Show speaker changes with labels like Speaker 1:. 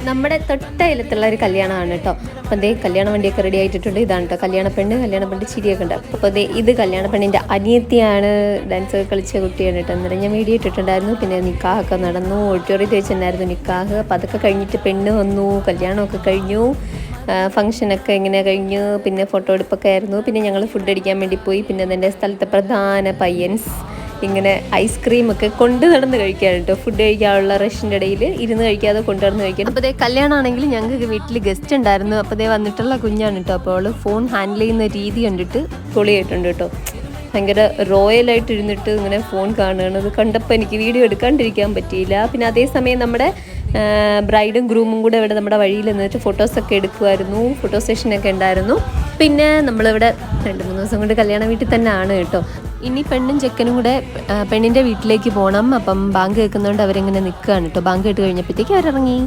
Speaker 1: നമ്മുടെ തൊട്ടയിലത്തുള്ള ഒരു കല്യാണമാണ് കേട്ടോ. അപ്പം അതേ കല്യാണ വണ്ടിയൊക്കെ റെഡി ആയിട്ടുണ്ട്. ഇതാണ് കേട്ടോ കല്യാണ പെണ്ണ് ചിരിയൊക്കെ ഉണ്ട്. അപ്പോൾ അതേ ഇത് കല്യാണ പെണ്ണിൻ്റെ അനിയത്തിയാണ്, ഡാൻസ് കളിച്ച കുട്ടിയാണ് കേട്ടോ. അന്നേരം ഞാൻ വീഡിയോ ഇട്ടിട്ടുണ്ടായിരുന്നു. പിന്നെ നിക്കാഹൊക്കെ നടന്നു, ഓഡിറ്റോറിയത്തിൽ വെച്ചിട്ടുണ്ടായിരുന്നു നിക്കാഹ്. അപ്പോൾ അതൊക്കെ കഴിഞ്ഞിട്ട് പെണ്ണ് വന്നു, കല്യാണമൊക്കെ കഴിഞ്ഞു, ഫംഗ്ഷനൊക്കെ ഇങ്ങനെ കഴിഞ്ഞു. പിന്നെ ഫോട്ടോ എടുപ്പൊക്കെ ആയിരുന്നു. പിന്നെ ഞങ്ങൾ ഫുഡ് അടിക്കാൻ വേണ്ടി പോയി. പിന്നെ അതിൻ്റെ സ്ഥലത്തെ പ്രധാന പയ്യൻസ് ഇങ്ങനെ ഐസ്ക്രീമൊക്കെ കൊണ്ട് നടന്ന് കഴിക്കാൻ കേട്ടോ. ഫുഡ് കഴിക്കാനുള്ള റഷിൻ്റെ ഇടയിൽ ഇരുന്ന് കഴിക്കാതെ കൊണ്ടു നടന്ന് കഴിക്കാൻ. അപ്പോൾ അതേ കല്യാണമാണെങ്കിൽ ഞങ്ങൾക്ക് വീട്ടിൽ ഗസ്റ്റ് ഉണ്ടായിരുന്നു. അപ്പോൾ അതേ വന്നിട്ടുള്ള കുഞ്ഞാണ് കേട്ടോ. അപ്പോൾ അവൾ ഫോൺ ഹാൻഡിൽ ചെയ്യുന്ന രീതി കണ്ടിട്ട് പൊളിയായിട്ടുണ്ട് കേട്ടോ. ഭയങ്കര റോയലായിട്ട് ഇരുന്നിട്ട് ഇങ്ങനെ ഫോൺ കാണുകയാണ്. അത് കണ്ടപ്പോൾ എനിക്ക് വീഡിയോ എടുക്കാണ്ടിരിക്കാൻ പറ്റിയില്ല. പിന്നെ അതേസമയം നമ്മുടെ ബ്രൈഡും ഗ്രൂമും കൂടെ ഇവിടെ നമ്മുടെ വഴിയിൽ നിന്നിട്ട് ഫോട്ടോസൊക്കെ എടുക്കുമായിരുന്നു. ഫോട്ടോ സെഷനൊക്കെ ഉണ്ടായിരുന്നു. പിന്നെ നമ്മളിവിടെ 2-3 ദിവസം കൊണ്ട് കല്യാണ വീട്ടിൽ തന്നെ ആണ് കേട്ടോ. ഇനി പെണ്ണും ചെക്കനും കൂടെ പെണ്ണിൻ്റെ വീട്ടിലേക്ക് പോകണം. അപ്പം ബാങ്ക് കേൾക്കുന്നതുകൊണ്ട് അവരിങ്ങനെ നിൽക്കുകയാണ് കേട്ടോ. ബാങ്ക് കേട്ട് കഴിഞ്ഞപ്പോഴത്തേക്ക് അവരിറങ്ങി.